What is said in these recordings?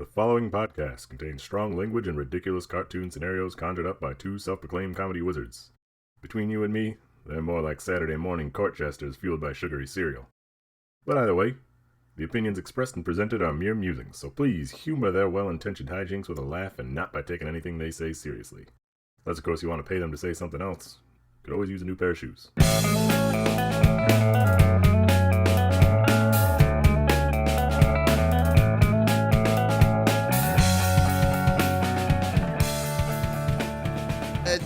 The following podcast contains strong language and ridiculous cartoon scenarios conjured up by two self-proclaimed comedy wizards. Between you and me, they're more like Saturday morning court jesters fueled by sugary cereal. But either way, the opinions expressed and presented are mere musings, so please humor their well-intentioned hijinks with a laugh and not by taking anything they say seriously. Unless, of course, you want to pay them to say something else. Could always use a new pair of shoes.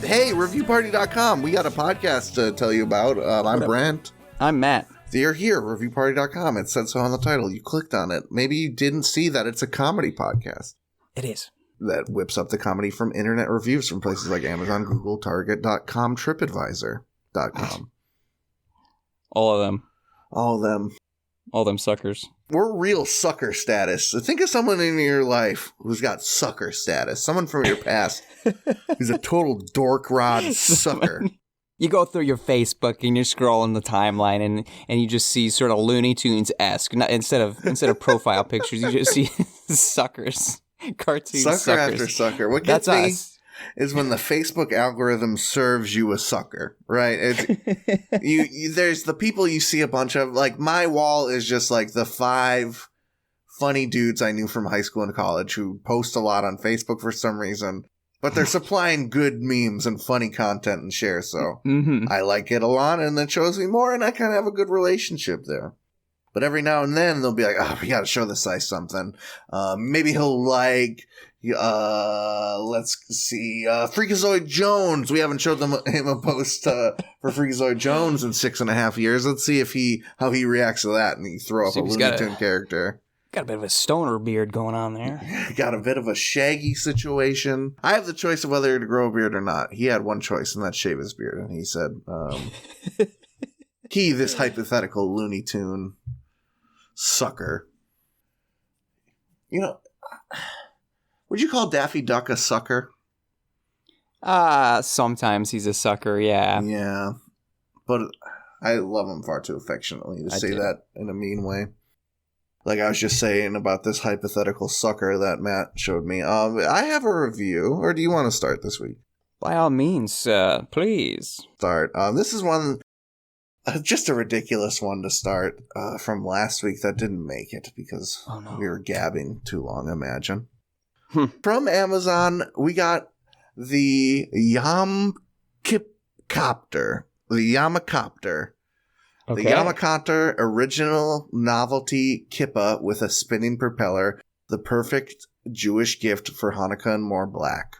Hey, reviewparty.com. We got a podcast to tell you about. I'm Brent. I'm Matt. You're here, reviewparty.com. It said so on the title. You clicked on it. Maybe you didn't see that it's a comedy podcast. It is. That whips up the comedy from internet reviews from places like Amazon, Google, Target.com, TripAdvisor.com. All of them. All of them. All them suckers. We're real sucker status. So think of someone in your life who's got sucker status. Someone from your past who's a total dork rod sucker. You go through your Facebook and you're scrolling the timeline and you just see sort of Looney Tunes-esque. Instead of profile pictures, you just see suckers. Cartoon suckers. Sucker after sucker. What gets me is when the Facebook algorithm serves you a sucker, right? It's, there's the people you see a bunch of. Like, my wall is just like the 5 funny dudes I knew from high school and college who post a lot on Facebook for some reason, but they're supplying good memes and funny content and share, so I like it a lot, and it shows me more, and I kind of have a good relationship there. But every now and then, they'll be like, oh, we got to show this guy something. Maybe he'll like, let's see, Freakazoid Jones. We haven't showed him a post for Freakazoid Jones in 6.5 years. Let's see how he reacts to that, and you throw up a Looney Tune character. Got a bit of a stoner beard going on there. Got a bit of a Shaggy situation. I have the choice of whether to grow a beard or not. He had one choice, and that's shave his beard. And he said, this hypothetical Looney Tune sucker. You know, would you call Daffy Duck a sucker? Sometimes he's a sucker, yeah. Yeah. But I love him far too affectionately to say that in a mean way. Like I was just saying about this hypothetical sucker that Matt showed me. I have a review, or do you want to start this week? By all means, please. Start. This is one, just a ridiculous one to start from last week that didn't make it because we were gabbing too long, imagine. From Amazon, we got the Yamakopter. The Yamakopter. Okay. The Yamakopter original novelty kippa with a spinning propeller. The perfect Jewish gift for Hanukkah and more black.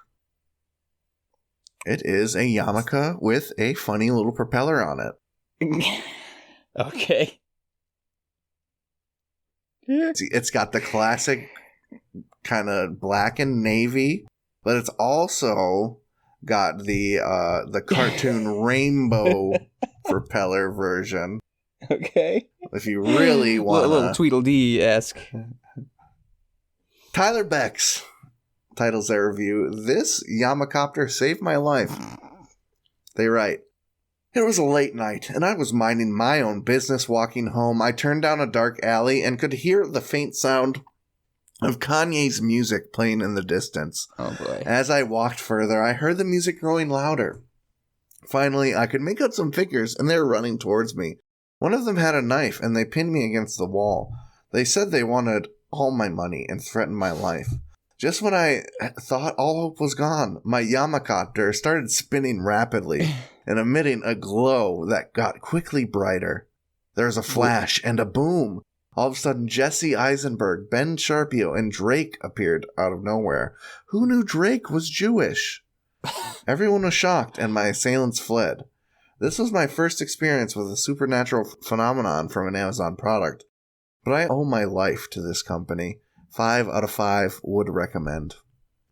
It is a yarmulke with a funny little propeller on it. Okay. It's got the classic kind of black and navy, but it's also got the cartoon rainbow propeller version. Okay. If you really want a little Tweedledee-esque. Tyler Beck's titles their review, "This Yamakopter saved my life." They write, "It was a late night, and I was minding my own business walking home. I turned down a dark alley and could hear the faint sound of Kanye's music playing in the distance. Oh boy. As I walked further, I heard the music growing louder. Finally, I could make out some figures, and they were running towards me. One of them had a knife, and they pinned me against the wall. They said they wanted all my money and threatened my life. Just when I thought all hope was gone, my Yamakopter started spinning rapidly and emitting a glow that got quickly brighter. There was a flash and a boom. All of a sudden, Jesse Eisenberg, Ben Sharpio, and Drake appeared out of nowhere. Who knew Drake was Jewish? Everyone was shocked, and my assailants fled. This was my first experience with a supernatural phenomenon from an Amazon product, but I owe my life to this company. 5 out of 5 would recommend.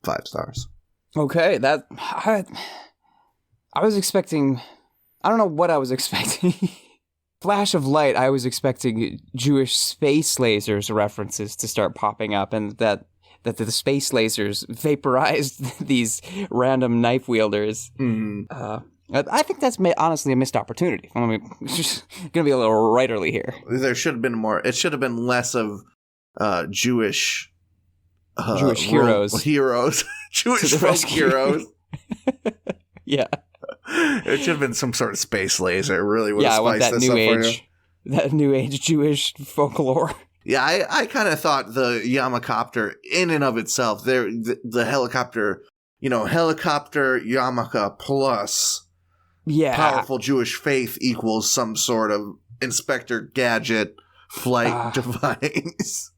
5 stars." Okay, I was expecting, I don't know what I was expecting. Flash of light, I was expecting Jewish space lasers references to start popping up, and that the space lasers vaporized these random knife wielders. I think that's honestly a missed opportunity. I mean, it's just going to be a little writerly here. There should have been more. It should have been less of Jewish Jewish heroes. Jewish folk heroes. Yeah. It should have been some sort of space laser. It really would have I want spiced that this new up for you. age, that new age Jewish folklore. Yeah, I kind of thought the yamakopter in and of itself, the helicopter, helicopter Yamaka plus powerful Jewish faith equals some sort of Inspector Gadget flight device.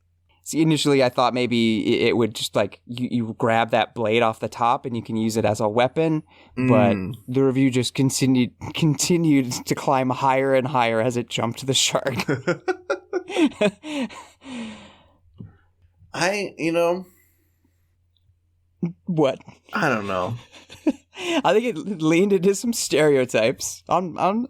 See, initially I thought maybe it would just like you grab that blade off the top and you can use it as a weapon, but the review just continued to climb higher and higher as it jumped the shark. What? I don't know. I think it leaned into some stereotypes on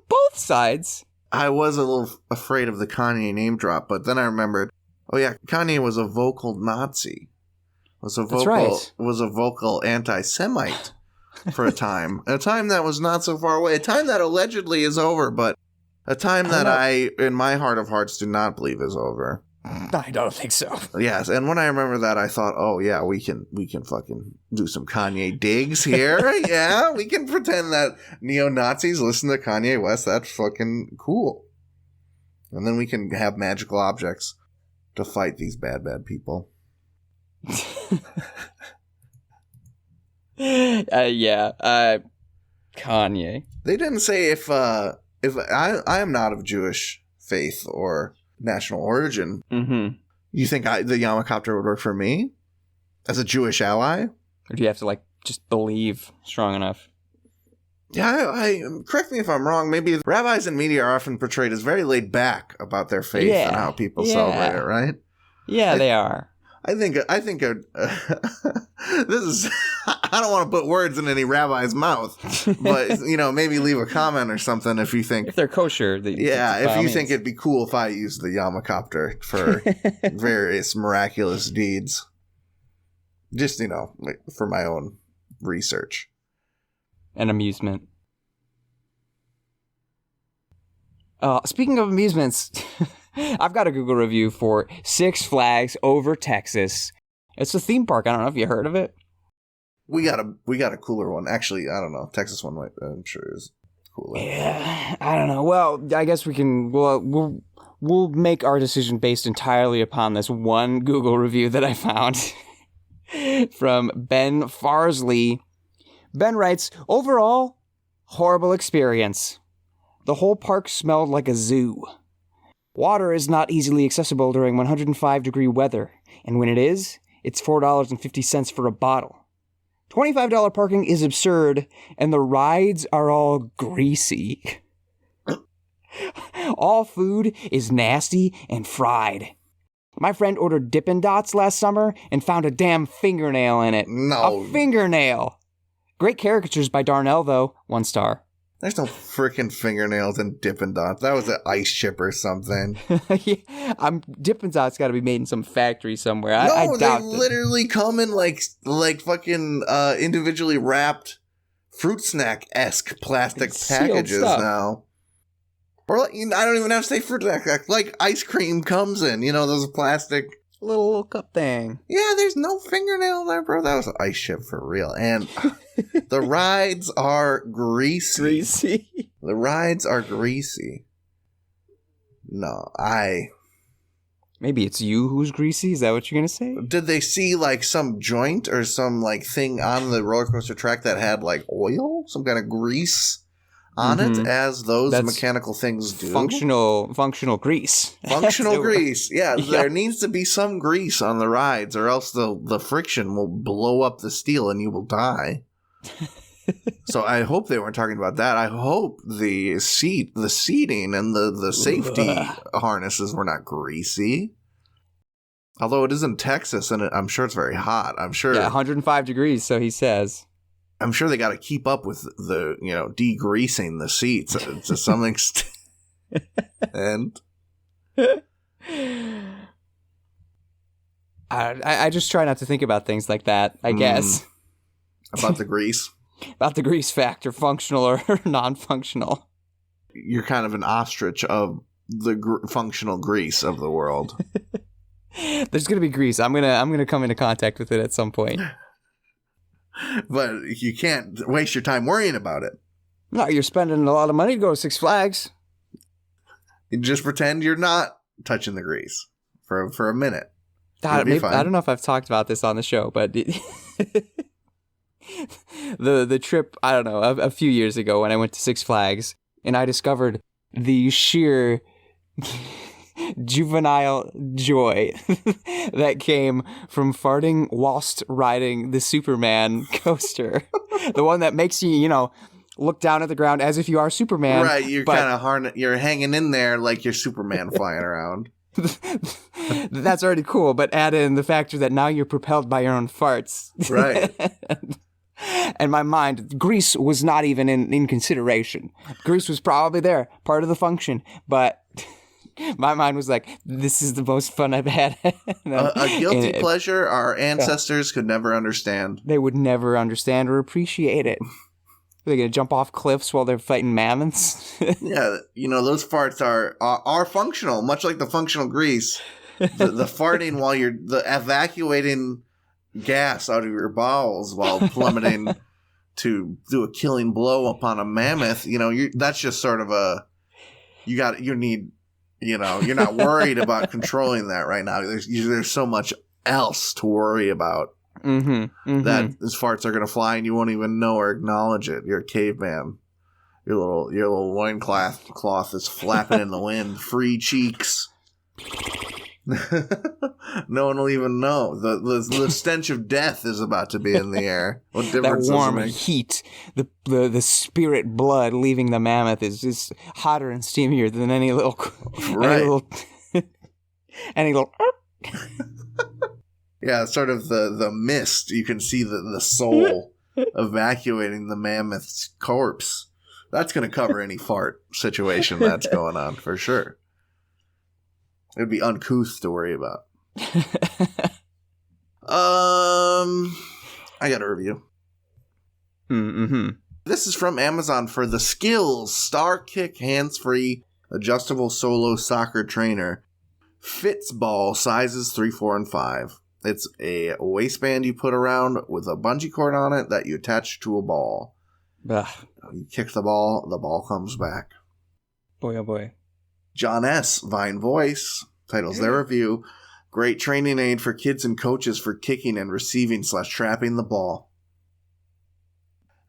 both sides. I was a little afraid of the Kanye name drop, but then I remembered, oh yeah, Kanye was a vocal Nazi. Was a vocal anti-Semite for a time. A time that was not so far away. A time that allegedly is over, but a time that I, in my heart of hearts, do not believe is over. I don't think so. Yes, and when I remember that, I thought, oh yeah, we can fucking do some Kanye digs here. Yeah, we can pretend that neo-Nazis listen to Kanye West. That's fucking cool. And then we can have magical objects to fight these bad people. Kanye. They didn't say if I am not of Jewish faith or national origin. Mm-hmm. You think the Yamakopter would work for me as a Jewish ally? Or do you have to just believe strong enough? Yeah, I correct me if I'm wrong. Maybe rabbis in media are often portrayed as very laid back about their faith and how people celebrate it, right? Yeah, they are. I think this is. I don't want to put words in any rabbi's mouth, but maybe leave a comment or something if you think they're kosher. If you think it'd be cool if I used the Yamakopter for various miraculous deeds, just for my own research and amusement. Speaking of amusements. I've got a Google review for Six Flags Over Texas. It's a theme park. I don't know if you heard of it. We got a cooler one. Actually, I don't know. Texas one I'm sure is cooler. Yeah, I don't know. Well, I guess we can. We'll make our decision based entirely upon this one Google review that I found from Ben Farsley. Ben writes, overall, horrible experience. The whole park smelled like a zoo. Water is not easily accessible during 105-degree weather, and when it is, it's $4.50 for a bottle. $25 parking is absurd, and the rides are all greasy. All food is nasty and fried. My friend ordered Dippin' Dots last summer and found a damn fingernail in it. No. A fingernail! Great caricatures by Darnell, though. 1 star. There's no freaking fingernails in Dippin' Dots. That was an ice chip or something. Dippin' Dots got to be made in some factory somewhere. No, I doubt they literally come in like fucking individually wrapped fruit snack-esque plastic packages now. Or I don't even have to say fruit snack, like ice cream comes in. Those plastic little cup thing. Yeah, there's no fingernail there, bro. That was an ice chip for real. And the rides are greasy. The rides are greasy. No, Maybe it's you who's greasy? Is that what you're going to say? Did they see some joint or some thing on the roller coaster track that had oil? Some kind of grease on it, as those mechanical things do? Functional grease. Functional grease. Yeah, there needs to be some grease on the rides, or else the friction will blow up the steel and you will die. So I hope they weren't talking about that. I hope the seating and the safety harnesses were not greasy. Although it is in Texas, and I'm sure it's very hot. I'm sure. Yeah, 105 degrees, so he says. I'm sure they got to keep up with the, degreasing the seats to some extent. And I just try not to think about things like that, I guess. About the grease? About the grease factor, functional or non-functional. You're kind of an ostrich of the functional grease of the world. There's gonna be grease. I'm gonna come into contact with it at some point. But you can't waste your time worrying about it. No, you're spending a lot of money to go to Six Flags. You just pretend you're not touching the grease for a minute. God, maybe, I don't know if I've talked about this on the show, but the trip, I don't know, a few years ago when I went to Six Flags and I discovered the sheer juvenile joy that came from farting whilst riding the Superman coaster. The one that makes you, look down at the ground as if you are Superman. Right, you're kind of you're hanging in there like you're Superman flying around. That's already cool, but add in the factor that now you're propelled by your own farts. Right. And my mind, grease was not even in consideration. Grease was probably there, part of the function, but my mind was like, this is the most fun I've had. A guilty pleasure our ancestors could never understand. They would never understand or appreciate it. They're going to jump off cliffs while they're fighting mammoths. Yeah, those farts are functional, much like the functional grease. The farting while you're the evacuating gas out of your bowels while plummeting to do a killing blow upon a mammoth. That's just sort of you're not worried about controlling that right now. There's so much else to worry about. That his farts are going to fly and you won't even know or acknowledge it. You're a caveman. Your little loincloth is flapping in the wind. Free cheeks. No one will even know. The stench of death is about to be in the air. What difference that warm does it make? heat, the spirit blood leaving the mammoth is hotter and steamier than any little... Right. Any little Yeah, sort of the mist. You can see the soul evacuating the mammoth's corpse. That's going to cover any fart situation that's going on, for sure. It would be uncouth to worry about. I got a review. This is from Amazon for the Skills Star Kick Hands-Free Adjustable Solo Soccer Trainer. Fits ball sizes 3, 4, and 5. It's a waistband you put around with a bungee cord on it that you attach to a ball. Ugh. You kick the ball comes back. Boy, oh boy. John S., Vine Voice, titles their review, great training aid for kids and coaches for kicking and receiving / trapping the ball.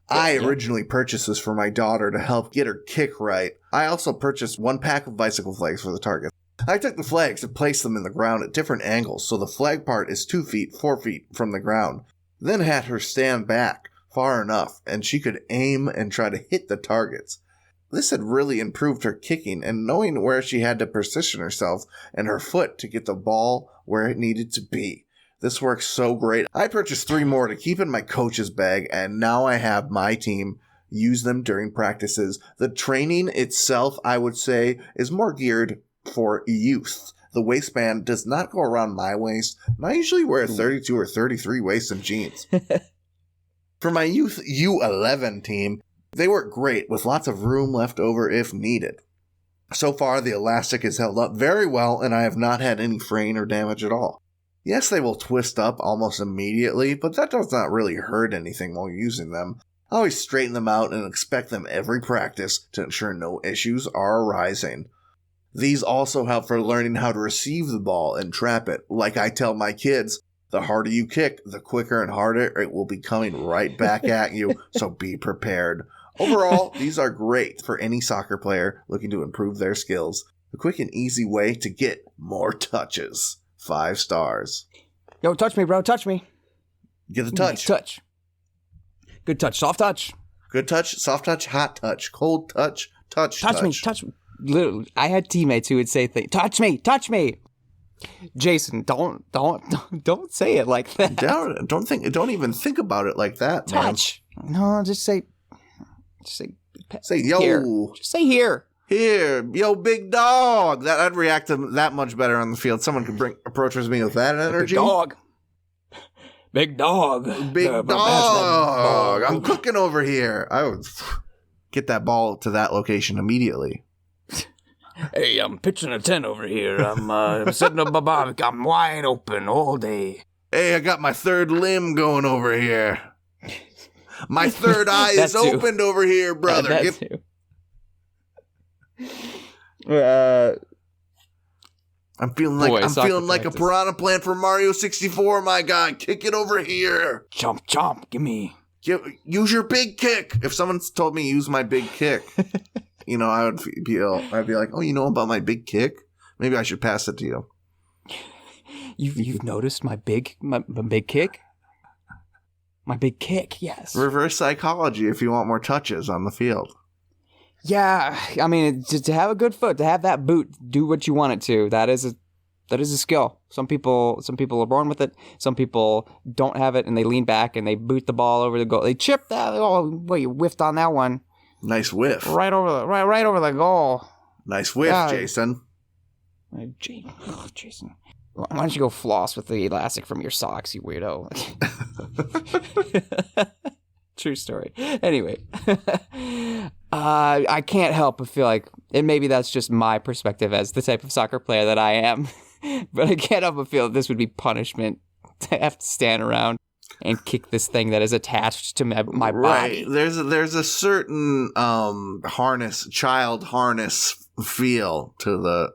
I originally purchased this for my daughter to help get her kick right. I also purchased 1 pack of bicycle flags for the target. I took the flags and placed them in the ground at different angles so the flag part is 2 feet, 4 feet from the ground. Then had her stand back far enough and she could aim and try to hit the targets. This had really improved her kicking and knowing where she had to position herself and her foot to get the ball where it needed to be. This works so great. I purchased 3 more to keep in my coach's bag and now I have my team use them during practices. The training itself, I would say, is more geared for youth. The waistband does not go around my waist, and I usually wear a 32 or 33 waist and jeans. For my youth U11 team, they work great with lots of room left over if needed. So far, the elastic has held up very well, and I have not had any fraying or damage at all. Yes, they will twist up almost immediately, but that does not really hurt anything while using them. I always straighten them out and inspect them every practice to ensure no issues are arising. These also help for learning how to receive the ball and trap it. Like I tell my kids, the harder you kick, the quicker and harder it will be coming right back at you, so be prepared. Overall, these are great for any soccer player looking to improve their skills. A quick and easy way to get more touches. 5 stars. Yo, touch me, bro. Touch me. Get the touch. Touch. Good touch. Soft touch. Good touch, soft touch, hot touch, cold touch, touch. Touch me. Touch me. Literally, I had teammates who would say things. Touch me. Touch me. Jason, don't say it like that. Don't even think about it like that. Touch. Man. No, just say yo. Here. Just say here. Here, yo, big dog. I'd react to that much better on the field. Someone could approaches me with that energy. Big dog. Big dog. I'm cooking over here. I would get that ball to that location immediately. Hey, I'm pitching a tent over here. I'm setting up my barbecue. I'm wide open all day. Hey, I got my third limb going over here. My third eye is opened over here, brother. I'm feeling like a piranha plant from Mario 64, my guy. Kick it over here. Chomp, chomp. Give me. Use your big kick. If someone told me use my big kick, I'd be like, oh, you know about my big kick? Maybe I should pass it to you. You've noticed my big kick? My big kick, yes. Reverse psychology if you want more touches on the field. Yeah, I mean, to have a good foot, to have that boot, do what you want it to. That is a skill. Some people are born with it. Some people don't have it, and they lean back and they boot the ball over the goal. They chip that. Oh, well, you whiffed on that one. Nice whiff. Right over the goal. Nice whiff, Jason. Jason. Why don't you go floss with the elastic from your socks, you weirdo? True story. Anyway, I can't help but feel like, and maybe that's just my perspective as the type of soccer player that I am, but I can't help but feel that this would be punishment to have to stand around and kick this thing that is attached to my body. Right. There's a certain child harness feel to the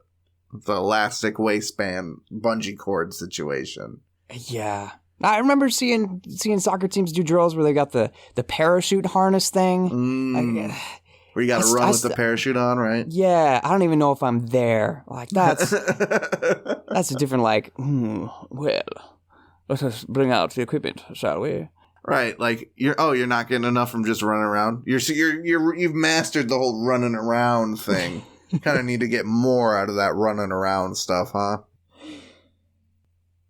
elastic waistband bungee cord situation. Yeah. I remember seeing soccer teams do drills where they got the parachute harness thing. Where you got to run with the parachute on, right? Yeah. I don't even know if I'm there. Like, that's a different, well, let us bring out the equipment, shall we? Right. Like, you're not getting enough from just running around. You've mastered the whole running around thing. Kind of need to get more out of that running around stuff, huh?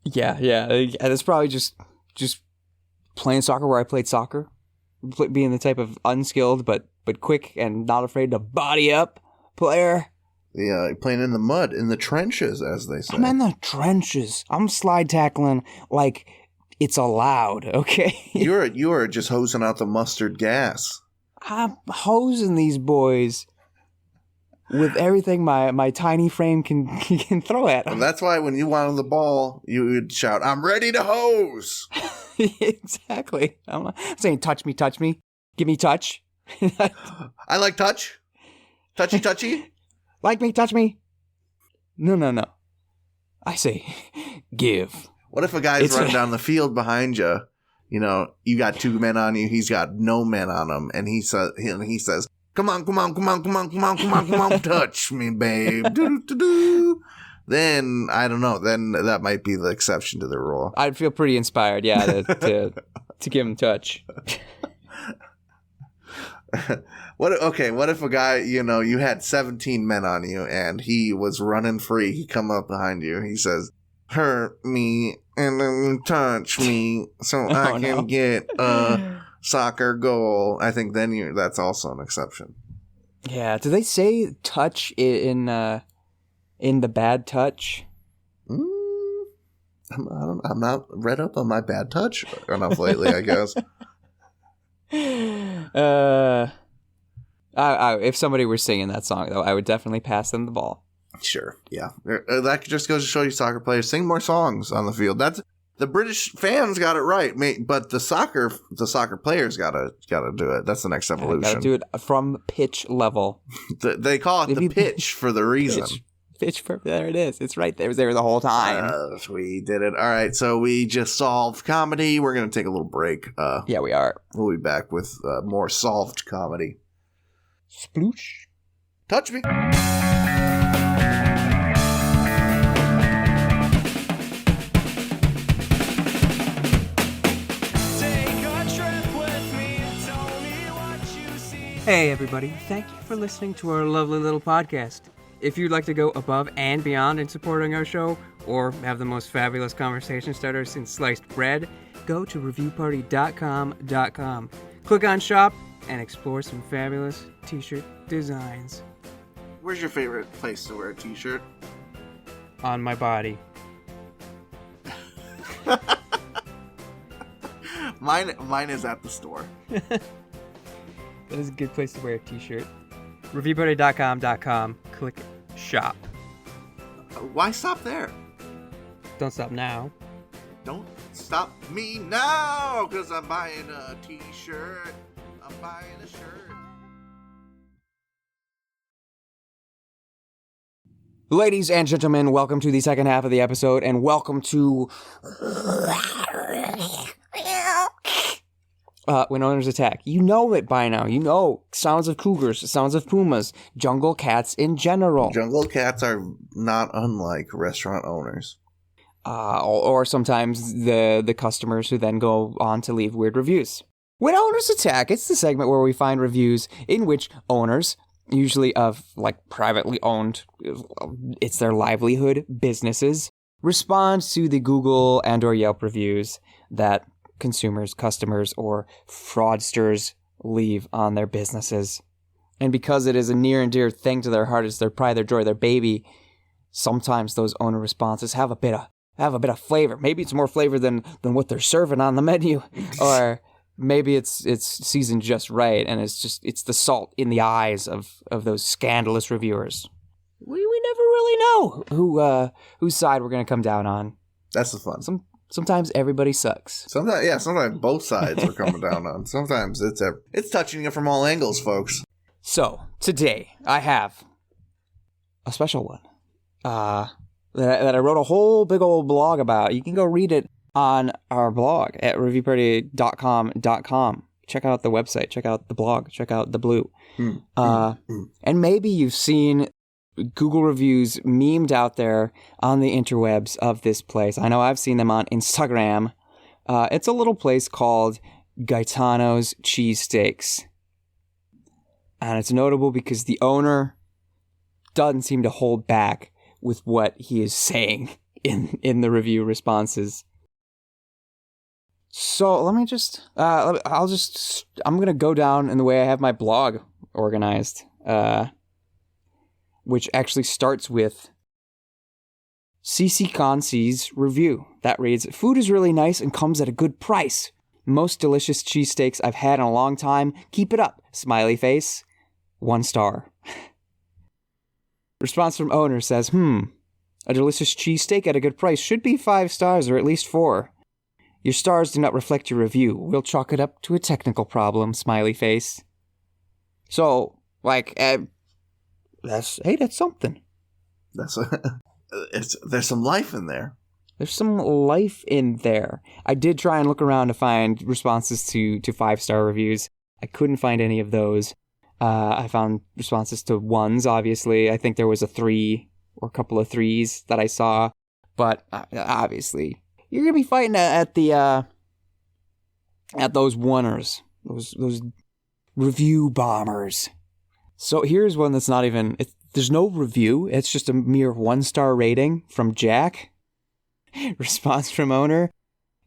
Yeah. It's probably just playing soccer where I played soccer, being the type of unskilled but quick and not afraid to body up player. Yeah, playing in the mud, in the trenches, as they say. I'm in the trenches. I'm slide tackling like it's allowed. Okay. You are just hosing out the mustard gas. I'm hosing these boys with everything my tiny frame can throw at them. And that's why when you wanted the ball, you would shout, "I'm ready to hose." Exactly. I'm saying, touch me, give me touch. I like touch. Touchy. Like me, touch me. No. I say, give. What if a guy's running down the field behind you? You got 2 men on you. He's got no men on him, and he says, Come on, touch me, babe. Do. Then, I don't know. Then that might be the exception to the rule. I'd feel pretty inspired, yeah, to give him touch. What if a guy, you had 17 men on you and he was running free. He come up behind you. He says, hurt me and then touch me so I can get a soccer goal. I think then that's also an exception. Yeah. Do they say touch in the Bad Touch? I'm not read up on my Bad Touch enough lately, I guess. If somebody were singing that song, though, I would definitely pass them the ball. Sure, yeah. That just goes to show you soccer players sing more songs on the field. That's the British fans got it right, but the soccer players gotta do it. That's the next evolution. Gotta do it from pitch level. They call it the pitch for the reason. Pitch for there it is. It's right there. It was there the whole time. We did it. All right, so we just solved comedy. We're gonna take a little break. Yeah, we are. We'll be back with more solved comedy. Sploosh. Touch me. Hey everybody, thank you for listening to our lovely little podcast. If you'd like to go above and beyond in supporting our show, or have the most fabulous conversation starter since sliced bread, go to reviewparty.com. Click on shop and explore some fabulous t-shirt designs. Where's your favorite place to wear a t-shirt? On my body. Mine is at the store. That is a good place to wear a t-shirt. Reviewparty.com. Click shop. Why stop there? Don't stop now. Don't stop me now, because I'm buying a t-shirt. I'm buying a shirt. Ladies and gentlemen, welcome to the second half of the episode, and welcome to When Owners Attack. You know it by now. You know sounds of cougars, sounds of pumas, jungle cats in general. Jungle cats are not unlike restaurant owners. Or sometimes the customers who then go on to leave weird reviews. When Owners Attack, it's the segment where we find reviews in which owners, usually of like privately owned, it's their livelihood, businesses, respond to the Google and or Yelp reviews that consumers, customers, or fraudsters leave on their businesses. And because it is a near and dear thing to their heart, it's their pride, their joy, their baby, sometimes those owner responses have a bit of flavor. Maybe it's more flavor than what they're serving on the menu, or maybe it's seasoned just right, and it's the salt in the eyes of those scandalous reviewers. We never really know whose side we're gonna come down on. That's the fun. Sometimes everybody sucks. Sometimes both sides are coming down on. Sometimes it's touching you from all angles, folks. So today I have a special one that I wrote a whole big old blog about. You can go read it on our blog at reviewparty.com. Check out the website. Check out the blog. Check out the blue. And maybe you've seen Google reviews memed out there on the interwebs of this place. I know I've seen them on Instagram. It's a little place called Gaetano's Cheesesteaks. And it's notable because the owner doesn't seem to hold back with what he is saying in the review responses. So let me I'm going to go down in the way I have my blog organized, which actually starts with CC Concy's review. That reads, "Food is really nice and comes at a good price. Most delicious cheesesteaks I've had in a long time. Keep it up. Smiley face. 1 star." Response from owner says, "A delicious cheesesteak at a good price should be 5 stars or at least 4. Your stars do not reflect your review. We'll chalk it up to a technical problem, smiley face." So, that's something. There's some life in there. There's some life in there. I did try and look around to find responses to 5-star reviews. I couldn't find any of those. I found responses to 1s, obviously. I think there was a 3 or a couple of 3s that I saw. But obviously, you're going to be fighting at those 1ers, those review bombers. So here's one that's not even, there's no review. It's just a mere 1-star rating from Jack. Response from owner,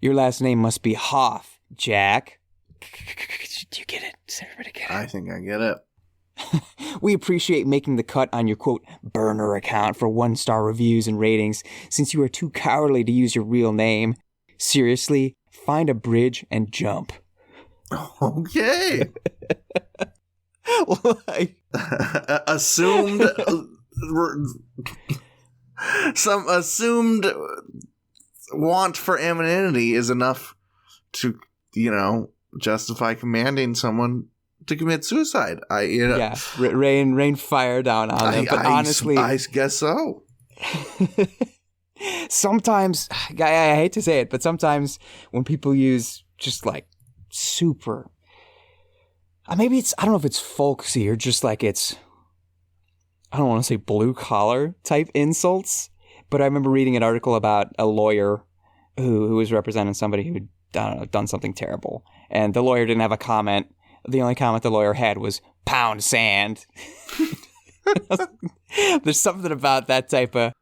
"Your last name must be Hoff, Jack." Do you get it? Does everybody get it? I think I get it. "We appreciate making the cut on your, quote, burner account for 1-star reviews and ratings since you are too cowardly to use your real name. Seriously, find a bridge and jump." Okay. Assumed some assumed want for anonymity is enough to, justify commanding someone to commit suicide. Rain fire down on them. But honestly, I guess so. Sometimes, I hate to say it, but sometimes when people use just like super, maybe I don't know if it's folksy or just like I don't want to say blue collar type insults, but I remember reading an article about a lawyer who was representing somebody who'd done something terrible, and the lawyer didn't have a comment. The only comment the lawyer had was "pound sand." There's something about that type of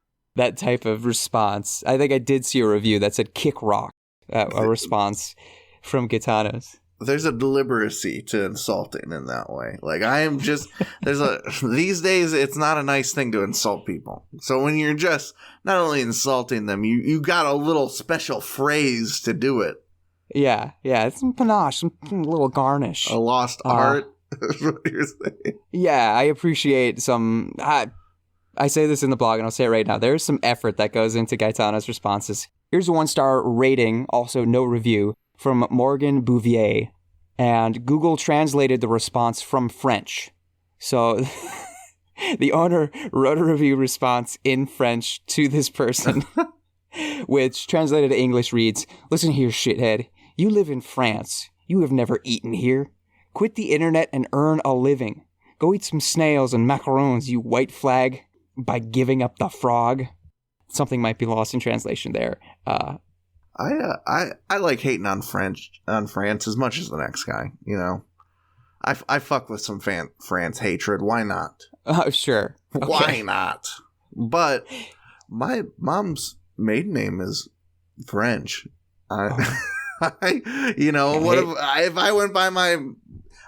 response. I think I did see a review that said "kick rock," a response from Gaetano's. There's a deliberacy to insulting in that way. Like, these days it's not a nice thing to insult people. So when you're just not only insulting them, you got a little special phrase to do it. Yeah, it's some panache, some little garnish. A lost art. Is what you're saying. Yeah, I appreciate some. I say this in the blog, and I'll say it right now. There's some effort that goes into Gaetano's responses. Here's a 1-star rating, also no review, from Morgan Bouvier. And Google translated the response from French. So the owner wrote a review response in French to this person, which translated to English reads, "Listen here, shithead. You live in France. You have never eaten here. Quit the internet and earn a living. Go eat some snails and macarons, you white flag, by giving up the frog." Something might be lost in translation there. I like hating on France as much as the next guy. You know, I fuck with some France hatred. Why not? Sure. Okay. Why not? But my mom's maiden name is French. You know, what if I went by my?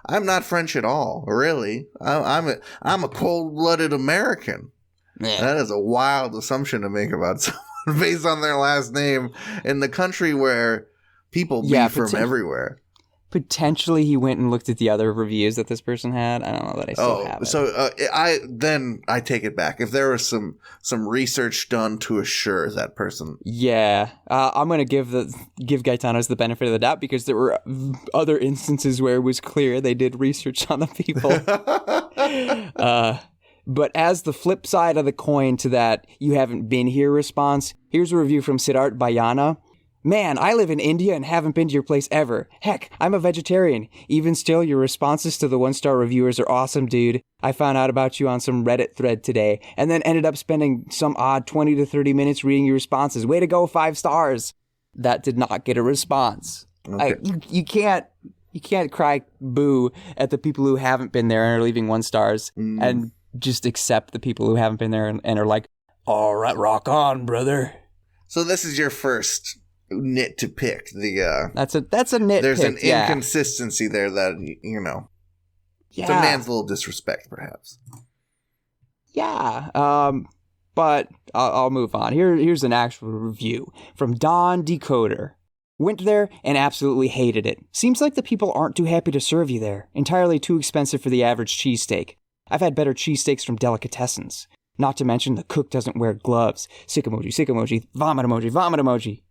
I'm not French at all, really. I'm a cold-blooded American. Yeah. That is a wild assumption to make about someone based on their last name in the country where people be from everywhere. Potentially, he went and looked at the other reviews that this person had. I don't know that I still have it. So I take it back. If there was some research done to assure that person, yeah, I'm gonna give Gaetano's the benefit of the doubt because there were other instances where it was clear they did research on the people. But as the flip side of the coin to that "you haven't been here" response, here's a review from Siddharth Bayana. "Man, I live in India and haven't been to your place ever. Heck, I'm a vegetarian. Even still, your responses to the 1-star reviewers are awesome, dude. I found out about you on some Reddit thread today, and then ended up spending some odd 20 to 30 minutes reading your responses. Way to go, 5 stars. That did not get a response. Okay. You can't cry boo at the people who haven't been there and are leaving 1 stars and just accept the people who haven't been there and are like, all right, rock on, brother. So this is your first nit to pick. That's a nit. There's an inconsistency there that demands a little disrespect, perhaps. Yeah. But I'll move on. Here's an actual review from Don Decoder. "Went there and absolutely hated it. Seems like the people aren't too happy to serve you there. Entirely too expensive for the average cheesesteak. I've had better cheesesteaks from delicatessens. Not to mention the cook doesn't wear gloves. Sick emoji, vomit emoji.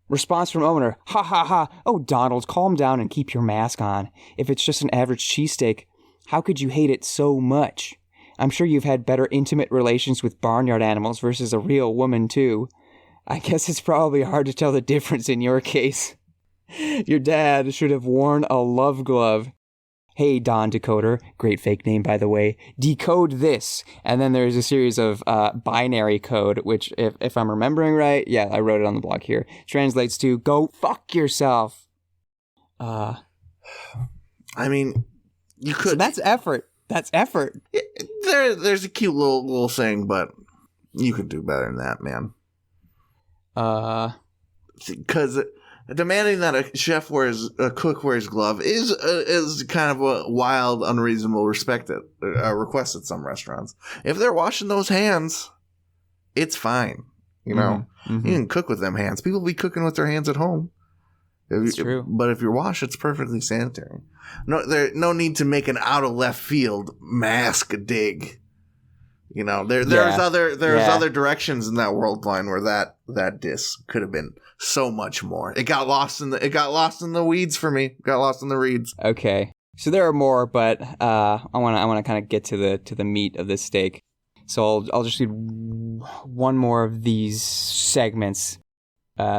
Response from owner. Ha ha ha. Oh, Donald, calm down and keep your mask on. If it's just an average cheesesteak, how could you hate it so much? I'm sure you've had better intimate relations with barnyard animals versus a real woman, too. I guess it's probably hard to tell the difference in your case. Your dad should have worn a love glove. Hey, Don Decoder, great fake name, by the way, decode this." And then there's a series of binary code, which, if I'm remembering right, yeah, I wrote it on the blog here, translates to "go fuck yourself." I mean, you could... So that's effort. There's a cute little thing, but you could do better than that, man. Because... demanding that a cook wears glove is kind of a wild, unreasonable request at some restaurants. If they're washing those hands, it's fine. You know, you can cook with them hands. People be cooking with their hands at home. It's true. But if you wash, it's perfectly sanitary. No need to make an out of left field mask dig. You know, there's other directions in that world line where that diss could have been so much more. It got lost in the weeds for me. Got lost in the reeds. Okay, so there are more, but I want to kind of get to the meat of this steak. So I'll just read one more of these segments.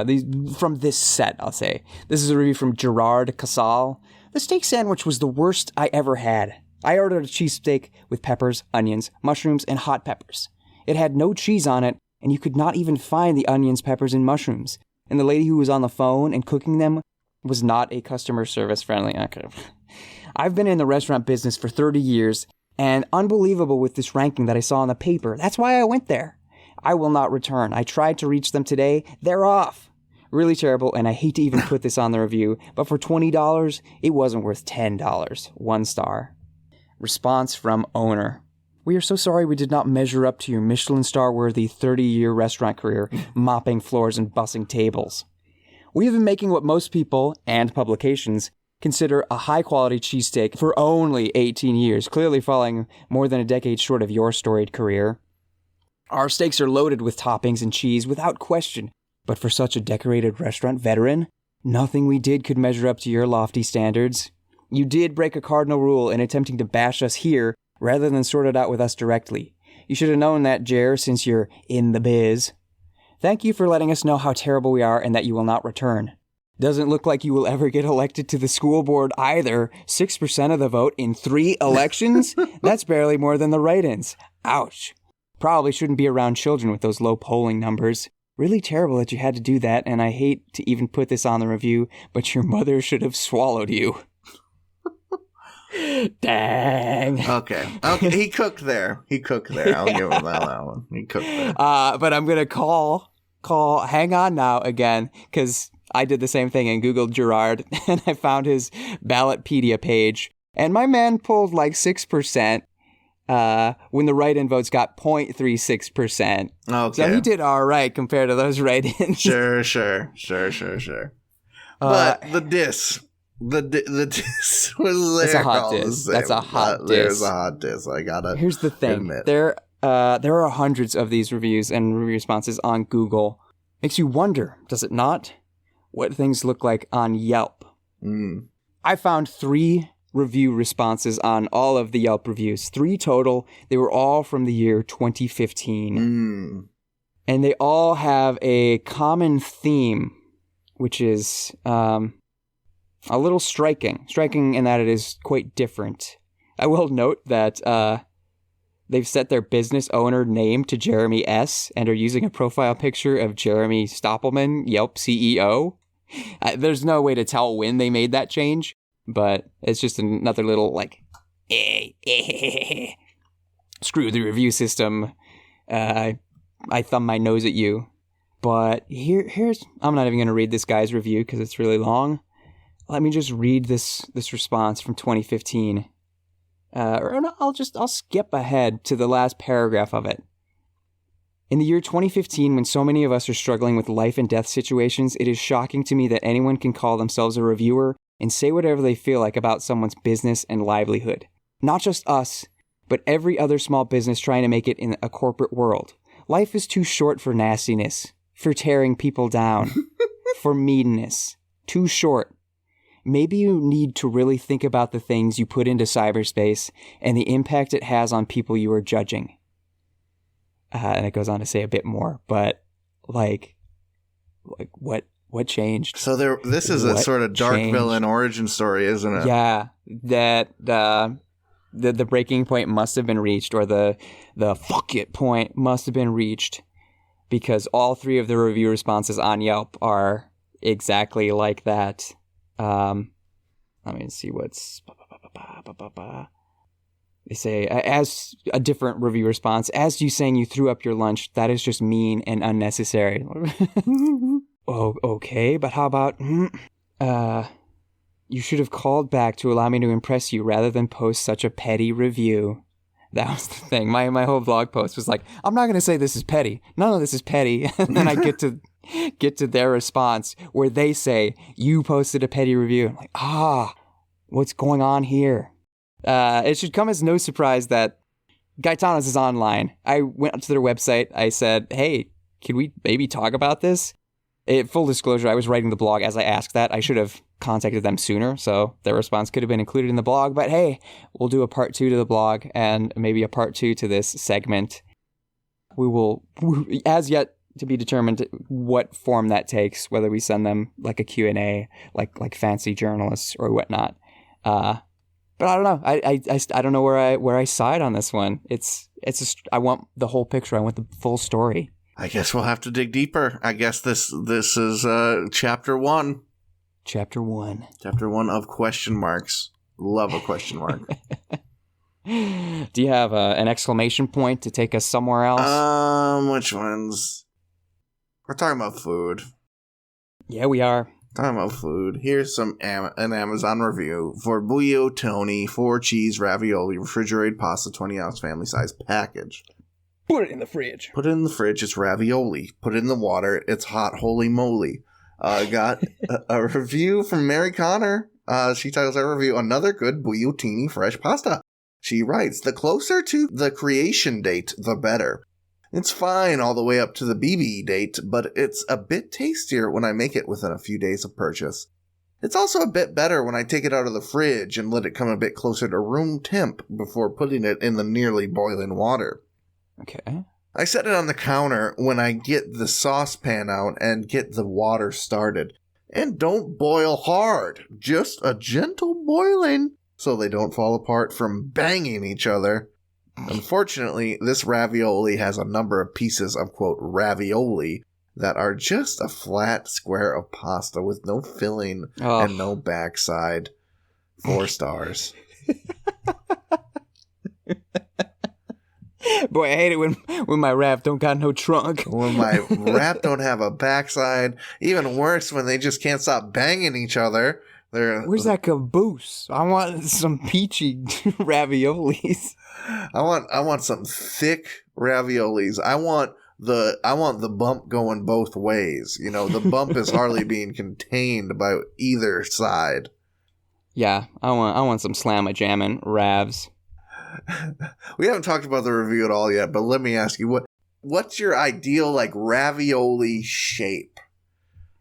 These from this set, I'll say. This is a review from Gerard Casal. "The steak sandwich was the worst I ever had. I ordered a cheesesteak with peppers, onions, mushrooms, and hot peppers. It had no cheese on it, and you could not even find the onions, peppers, and mushrooms. And the lady who was on the phone and cooking them was not a customer service friendly." Okay. "I've been in the restaurant business for 30 years, and unbelievable with this ranking that I saw on the paper. That's why I went there. I will not return. I tried to reach them today. They're off. Really terrible, and I hate to even put this on the review, but for $20, it wasn't worth $10. 1 star. Response from owner. "We are so sorry we did not measure up to your Michelin star-worthy 30-year restaurant career, mopping floors and bussing tables. We have been making what most people, and publications, consider a high-quality cheesesteak for only 18 years, clearly falling more than a decade short of your storied career. Our steaks are loaded with toppings and cheese without question, but for such a decorated restaurant veteran, nothing we did could measure up to your lofty standards. You did break a cardinal rule in attempting to bash us here rather than sort it out with us directly. You should have known that, Jer, since you're in the biz. Thank you for letting us know how terrible we are and that you will not return. Doesn't look like you will ever get elected to the school board either. 6% of the vote in 3 elections? That's barely more than the write-ins. Ouch. Probably shouldn't be around children with those low polling numbers. Really terrible that you had to do that, and I hate to even put this on the review, but your mother should have swallowed you. Dang. Okay. He cooked there. I'll give him that one. He cooked there. But I'm going to call, hang on now again, because I did the same thing and Googled Gerard, and I found his Ballotpedia page, and my man pulled like 6%. When the write-in votes got 0.36%. Okay. So he did all right compared to those write-ins. Sure. But the diss was there. It's a hot diss. That's a hot diss. There's a hot diss. I gotta. Here's the thing. Admit. There are hundreds of these reviews and review responses on Google. Makes you wonder, does it not, what things look like on Yelp. I found 3 review responses on all of the Yelp reviews. 3 total. They were all from the year 2015. And they all have a common theme, which is a little striking in that it is quite different. I will note that they've set their business owner name to Jeremy S. and are using a profile picture of Jeremy Stoppelman, Yelp CEO. There's no way to tell when they made that change, but it's just another little, like, screw the review system. I thumb my nose at you. But here's... I'm not even going to read this guy's review because it's really long. Let me just read this response from 2015. I'll skip ahead to the last paragraph of it. In the year 2015, when so many of us are struggling with life and death situations, it is shocking to me that anyone can call themselves a reviewer and say whatever they feel like about someone's business and livelihood. Not just us, but every other small business trying to make it in a corporate world. Life is too short for nastiness, for tearing people down, for meanness. Too short. Maybe you need to really think about the things you put into cyberspace and the impact it has on people you are judging. And it goes on to say a bit more, but like what changed? So this is a sort of dark villain origin story, isn't it? Yeah, that the breaking point must have been reached, or the fuck it point must have been reached, because all 3 of the review responses on Yelp are exactly like that. Let me see what's... They say, as a different review response, as you saying you threw up your lunch, that is just mean and unnecessary. Oh, okay, but how about... you should have called back to allow me to impress you rather than post such a petty review. That was the thing. My whole blog post was like, I'm not going to say this is petty. None of this is petty. And then I get to their response where they say, you posted a petty review. I'm like, what's going on here? It should come as no surprise that Gaetano's is online. I went to their website. I said, hey, can we maybe talk about this? Full disclosure, I was writing the blog as I asked that. I should have contacted them sooner, so their response could have been included in the blog. But hey, we'll do a part 2 to the blog and maybe a part 2 to this segment. We will, as yet to be determined what form that takes, whether we send them like a Q&A, like fancy journalists or whatnot. But I don't know. I don't know where I side on this one. It's just, I want the whole picture. I want the full story. I guess we'll have to dig deeper. I guess this is chapter 1. Chapter 1. Chapter 1 of question marks. Love a question mark. Do you have an exclamation point to take us somewhere else? Which ones? We're talking about food. Yeah, we are. Talking about food. Here's an Amazon review for Buio Tony 4 cheese ravioli refrigerated pasta 20-ounce family size package. Put it in the fridge. Put it in the fridge. It's ravioli. Put it in the water. It's hot. Holy moly. Got a review from Mary Connor. She titles her review, Another Good Bugliotini Fresh Pasta. She writes, the closer to the creation date, the better. It's fine all the way up to the BB date, but it's a bit tastier when I make it within a few days of purchase. It's also a bit better when I take it out of the fridge and let it come a bit closer to room temp before putting it in the nearly boiling water. Okay. I set it on the counter when I get the saucepan out and get the water started. And don't boil hard, just a gentle boiling so they don't fall apart from banging each other. Unfortunately, this ravioli has a number of pieces of, quote, ravioli that are just a flat square of pasta with no filling and no backside. 4 stars. Boy, I hate it when my wrap don't got no trunk. When my wrap don't have a backside. Even worse when they just can't stop banging each other. Where's that caboose? I want some peachy raviolis. I want some thick raviolis. I want the bump going both ways. You know, the bump is hardly being contained by either side. Yeah, I want some slamma-jammin' ravs. We haven't talked about the review at all yet, but let me ask you, what's your ideal, like, ravioli shape?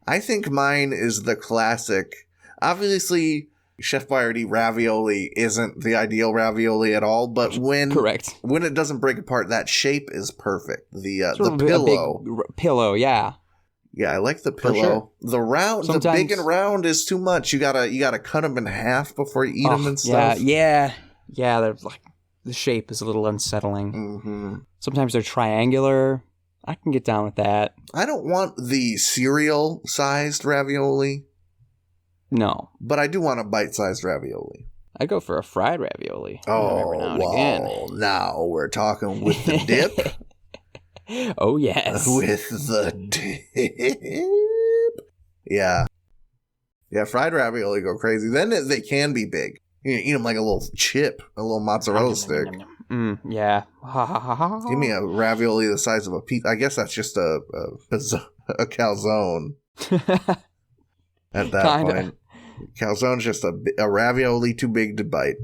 I think mine is the classic. Obviously, Chef Boyardee ravioli isn't the ideal ravioli at all, but Correct. When it doesn't break apart, that shape is perfect. The Sort of pillow. A big pillow, yeah. Yeah, I like the pillow. Sure. The round, the big and round is too much. You gotta cut them in half before you eat them and stuff. Yeah. They're like, the shape is a little unsettling. Mm-hmm. Sometimes they're triangular. I can get down with that. I don't want the cereal-sized ravioli. No. But I do want a bite-sized ravioli. I go for a fried ravioli. Oh, every now and again. Now we're talking with the dip. Oh, yes. With the dip. Yeah. Yeah, fried ravioli go crazy. Then they can be big. You can eat them like a little chip, a little mozzarella stick. Yeah. Give me a ravioli the size of a pizza. I guess that's just a calzone. At that point. Calzone's just a ravioli too big to bite.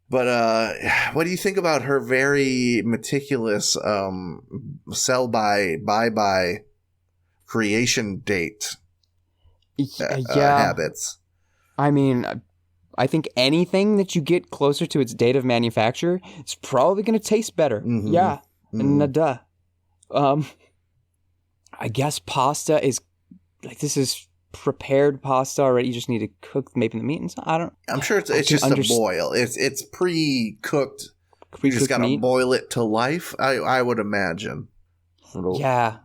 But what do you think about her very meticulous buy creation date habits? I mean, I think anything that you get closer to its date of manufacture is probably going to taste better. Mm-hmm. Yeah. Mm-hmm. I guess pasta is like, this is prepared pasta already. You just need to cook maybe the meat and stuff. I'm sure it's just a boil. It's pre-cooked. You just got to boil it to life, I would imagine. Yeah.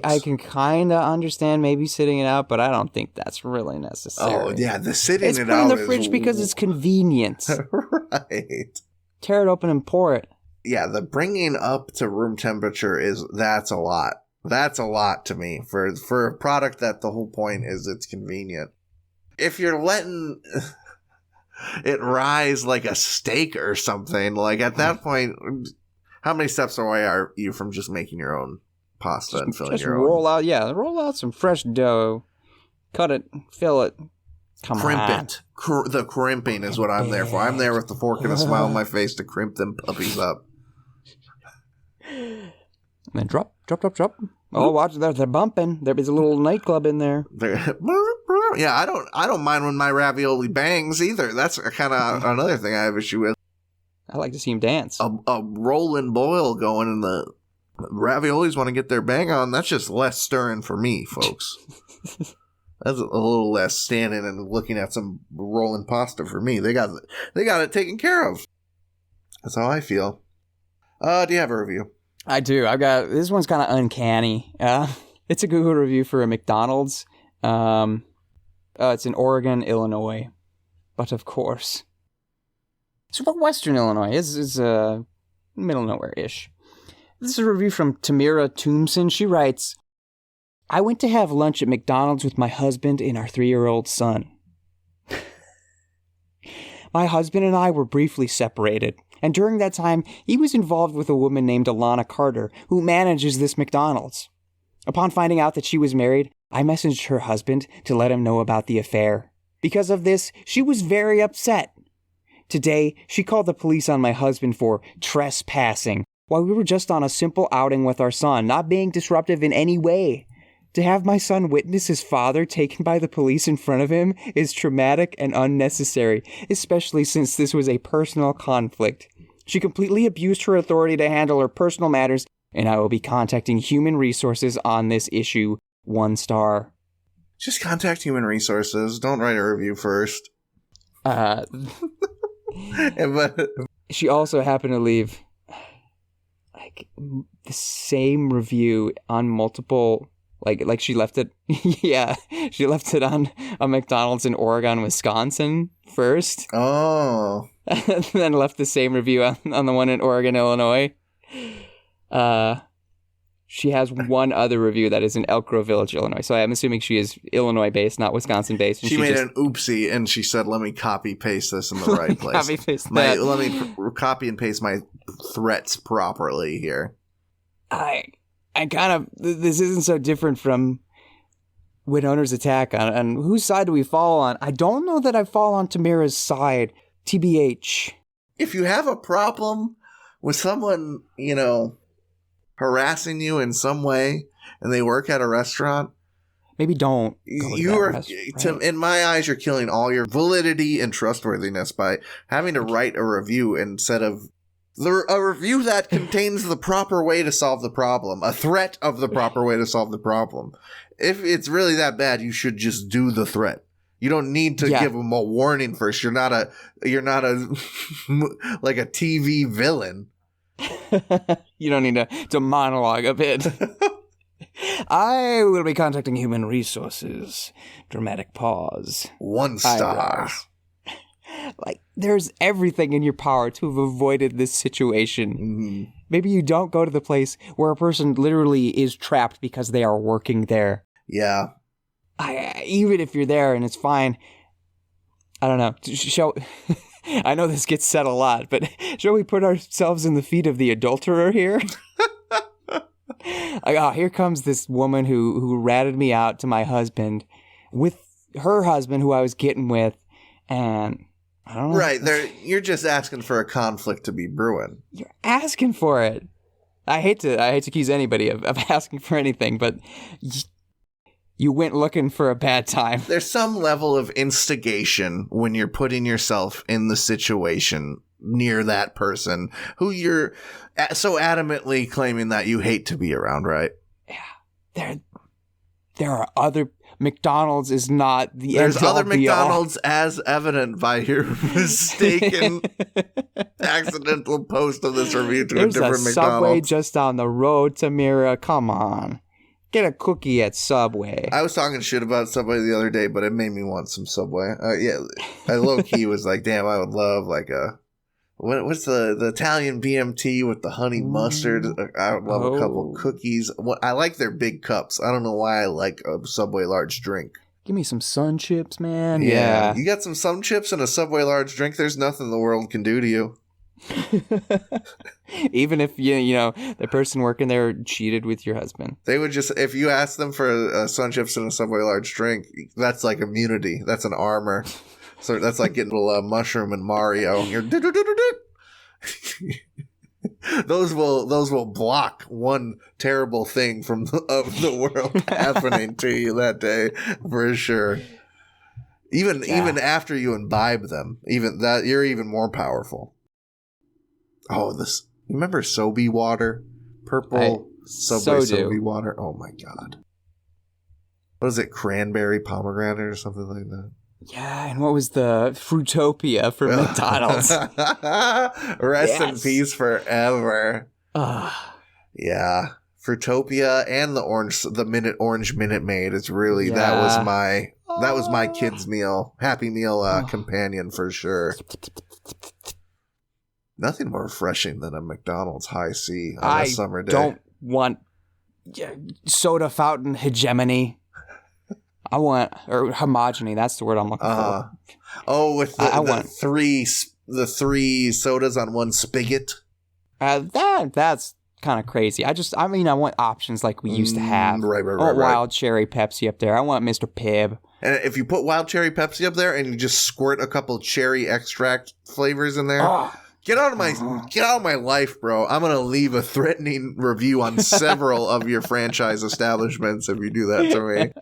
I can kind of understand maybe sitting it out, but I don't think that's really necessary. Oh, yeah, the sitting it out. It's put in the fridge because it's convenient. Right. Tear it open and pour it. Yeah, the bringing up to room temperature that's a lot. That's a lot to me for a product that the whole point is it's convenient. If you're letting it rise like a steak or something, like at that point, how many steps away are you from just making your own pasta and filling your roll own? Roll out some fresh dough, cut it, fill it, crimp it. The crimping is what I'm there for. I'm there with the fork and a smile on my face to crimp them puppies up. And then drop. Oh, watch! They're bumping. There is a little nightclub in there. Yeah, I don't mind when my ravioli bangs either. That's kind of another thing I have issue with. I like to see him dance. A rolling boil going, and the raviolis want to get their bang on. That's just less stirring for me, folks. That's a little less standing and looking at some rolling pasta for me. They got it taken care of. That's how I feel. Do you have a review? I do. I've got this one's kind of uncanny. It's a Google review for a McDonald's. It's in Oregon, Illinois, but of course, it's from Western Illinois. It's middle nowhere-ish. This is a review from Tamira Tombson. She writes, I went to have lunch at McDonald's with my husband and our 3-year-old son. My husband and I were briefly separated, and during that time, he was involved with a woman named Alana Carter, who manages this McDonald's. Upon finding out that she was married, I messaged her husband to let him know about the affair. Because of this, she was very upset. Today, she called the police on my husband for trespassing while we were just on a simple outing with our son, not being disruptive in any way. To have my son witness his father taken by the police in front of him is traumatic and unnecessary, especially since this was a personal conflict. She completely abused her authority to handle her personal matters, and I will be contacting Human Resources on this issue. 1 star. Just contact Human Resources. Don't write a review first. But she also happened to leave like the same review on multiple. Like she left it, yeah, she left it on a McDonald's in Oregon, Wisconsin first. Oh. And then left the same review on the one in Oregon, Illinois. She has one other review that is in Elk Grove Village, Illinois. So I'm assuming she is Illinois-based, not Wisconsin-based. She made an oopsie, and she said, let me copy-paste this in the right place. Copy-paste that. Let me copy and paste my threats properly here. I kind of, this isn't so different from Winona's attack on whose side do we fall on? I don't know that I fall on Tamira's side, TBH. If you have a problem with someone, harassing you in some way, and they work at a restaurant, maybe don't. In my eyes, you're killing all your validity and trustworthiness by having to write a review instead of a review that contains the proper way to solve the problem, a threat of the proper way to solve the problem. If it's really that bad, you should just do the threat. You don't need to give them a warning first. You're not a like a TV villain. You don't need to monologue a bit. I will be contacting Human Resources. Dramatic pause. 1 star. Like, there's everything in your power to have avoided this situation. Mm-hmm. Maybe you don't go to the place where a person literally is trapped because they are working there. Yeah. Even if you're there and it's fine, I don't know. I know this gets said a lot, but shall we put ourselves in the feet of the adulterer here? Here comes this woman who ratted me out to my husband with her husband who I was getting with, and I don't know. Right, you're just asking for a conflict to be brewing. You're asking for it. I hate to accuse anybody of asking for anything, but you went looking for a bad time. There's some level of instigation when you're putting yourself in the situation near that person who you're so adamantly claiming that you hate to be around, right? Yeah. There are other... McDonald's is not the There's end all other be McDonald's all. as evident by your mistaken accidental post of this review to There's a different a Subway McDonald's. just down the road, Tamira. Come on. Get a cookie at Subway. I was talking shit about Subway the other day, but it made me want some Subway. I low-key was like, damn, I would love like a... What's the Italian BMT with the honey mustard? I would love a couple cookies. I like their big cups. I don't know why I like a Subway large drink. Give me some Sun Chips, man. Yeah. You got some Sun Chips and a Subway large drink, there's nothing the world can do to you. Even if, the person working there cheated with your husband. They would just, if you ask them for a Sun Chips and a Subway large drink, that's like immunity. That's an armor. So that's like getting a little mushroom in Mario. You're those will block one terrible thing of the world happening to you that day for sure. Even after you imbibe them, even that you're even more powerful. Oh, you remember Sobe water? Purple Subway Sobe water. Oh my god. What is it? Cranberry pomegranate or something like that? Yeah, and what was the Fruitopia for McDonald's? Rest in peace forever. Yeah. Fruitopia and the orange Minute Maid is really that was my kids' meal. Happy Meal companion for sure. Nothing more refreshing than a McDonald's High C on a summer day. I don't want soda fountain hegemony. I want, or homogeny. That's the word I'm looking for. Oh, with the three sodas on one spigot. That's kind of crazy. I want options like we used to have. Right. Wild cherry Pepsi up there. I want Mr. Pibb. And if you put wild cherry Pepsi up there and you just squirt a couple cherry extract flavors in there, get out of my life, bro. I'm gonna leave a threatening review on several of your franchise establishments if you do that to me.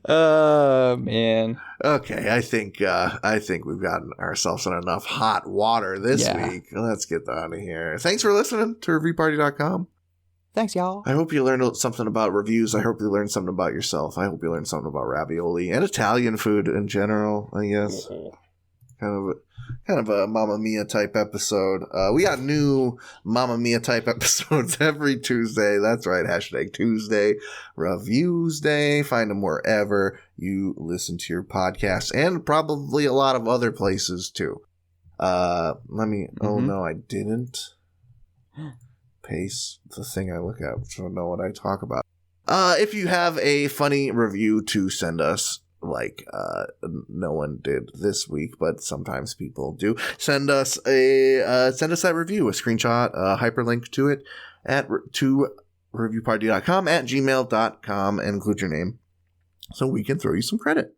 Oh man. Okay, I think we've gotten ourselves in enough hot water this week. Let's get out of here. Thanks for listening to reviewparty.com. Thanks, y'all. I hope you learned something about reviews. I hope you learned something about yourself. I hope you learned something about ravioli and Italian food in general, I guess. Kind of a Mamma Mia type episode. We got new Mamma Mia type episodes every Tuesday. That's right. # Tuesday Reviews Day. Find them wherever you listen to your podcast and probably a lot of other places too. Oh no, I didn't paste the thing I look at, so I know what I talk about. If you have a funny review to send us, like no one did this week, but sometimes people do, send us that review, a screenshot, a hyperlink to it to reviewparty.com at gmail.com, and include your name so we can throw you some credit.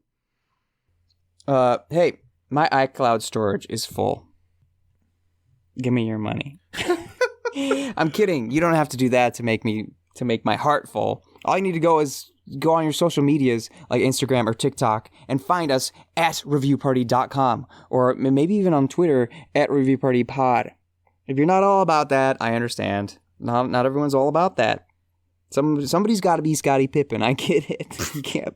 Hey, my iCloud storage is full. Give me your money. I'm kidding. You don't have to do that to make my heart full. All you need to go on your social medias like Instagram or TikTok and find us at reviewparty.com, or maybe even on Twitter at reviewpartypod. If you're not all about that, I understand. Not everyone's all about that. Somebody's got to be Scottie Pippen. I get it. You can't.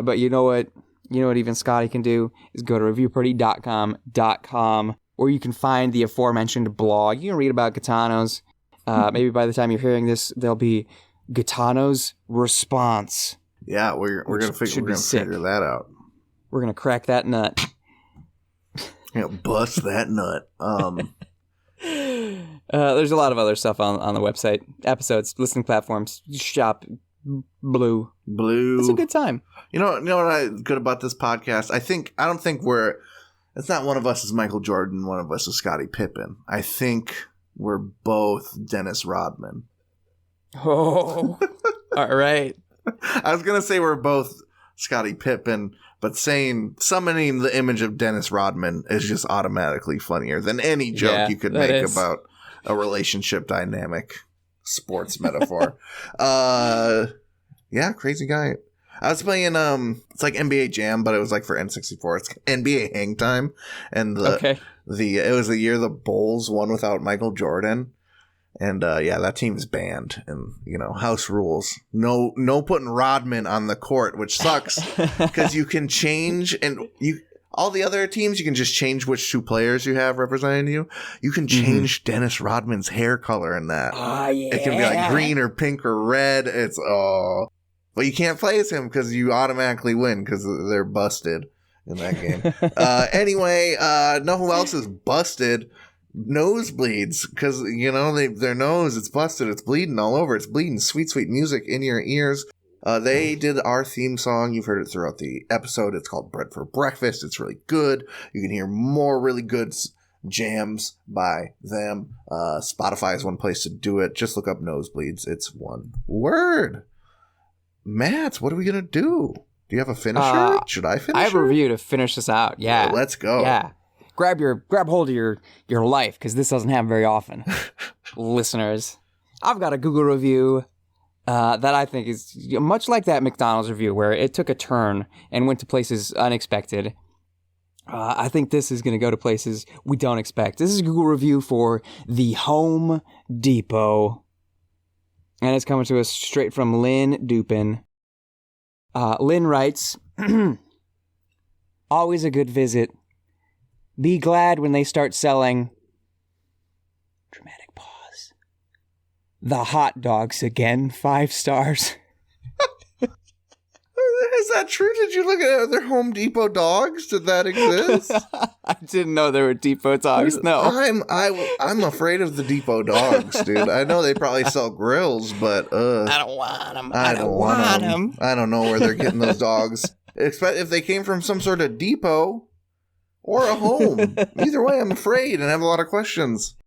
But you know what? You know what even Scottie can do is go to reviewparty.com, or you can find the aforementioned blog. You can read about Gaetano's. Maybe by the time you're hearing this, there'll be Gaetano's response. Yeah, we're gonna figure that out. We're gonna crack that nut. Yeah, bust that nut. There's a lot of other stuff on the website. Episodes, listening platforms, shop, Blue. It's a good time. You know what good about this podcast? I don't think it's not one of us is Michael Jordan, one of us is Scottie Pippen. I think we're both Dennis Rodman. Oh, all right. I was going to say we're both Scottie Pippen, but summoning the image of Dennis Rodman is just automatically funnier than any joke you could make about a relationship dynamic sports metaphor. Yeah, crazy guy. I was playing, it's like NBA Jam, but it was like for N64. It's NBA Hang Time. And it was the year the Bulls won without Michael Jordan. And that team's banned, and house rules. No putting Rodman on the court, which sucks because you can change, and all the other teams you can just change which two players you have representing you. You can change Dennis Rodman's hair color in that. Oh yeah, it can be like green or pink or red. But you can't play as him because you automatically win because they're busted in that game. Anyway, know who else is busted? Nosebleeds, because their nose, it's busted, it's bleeding all over, it's bleeding sweet music in your ears. They did our theme song. You've heard it throughout the episode. It's called Bread for Breakfast. It's really good. You can hear more really good jams by them. Spotify is one place to do it. Just look up Nosebleeds. It's one word. Matt, what are we gonna do? Do you have a finisher? Should I finish? I have a review to finish this out. Yeah, well, let's go. Yeah. Grab hold of your life, because this doesn't happen very often. Listeners, I've got a Google review that I think is much like that McDonald's review, where it took a turn and went to places unexpected. I think this is going to go to places we don't expect. This is a Google review for the Home Depot, and it's coming to us straight from Lynn Dupin. Lynn writes, always a good visit. Be glad when they start selling, dramatic pause, the hot dogs again, 5 stars. Is that true? Did you look at other Home Depot dogs? Did that exist? I didn't know there were Depot dogs, no. I'm afraid of the Depot dogs, dude. I know they probably sell grills, but I don't want them. I don't want them. I don't know where they're getting those dogs. If they came from some sort of depot or a home. Either way, I'm afraid and have a lot of questions.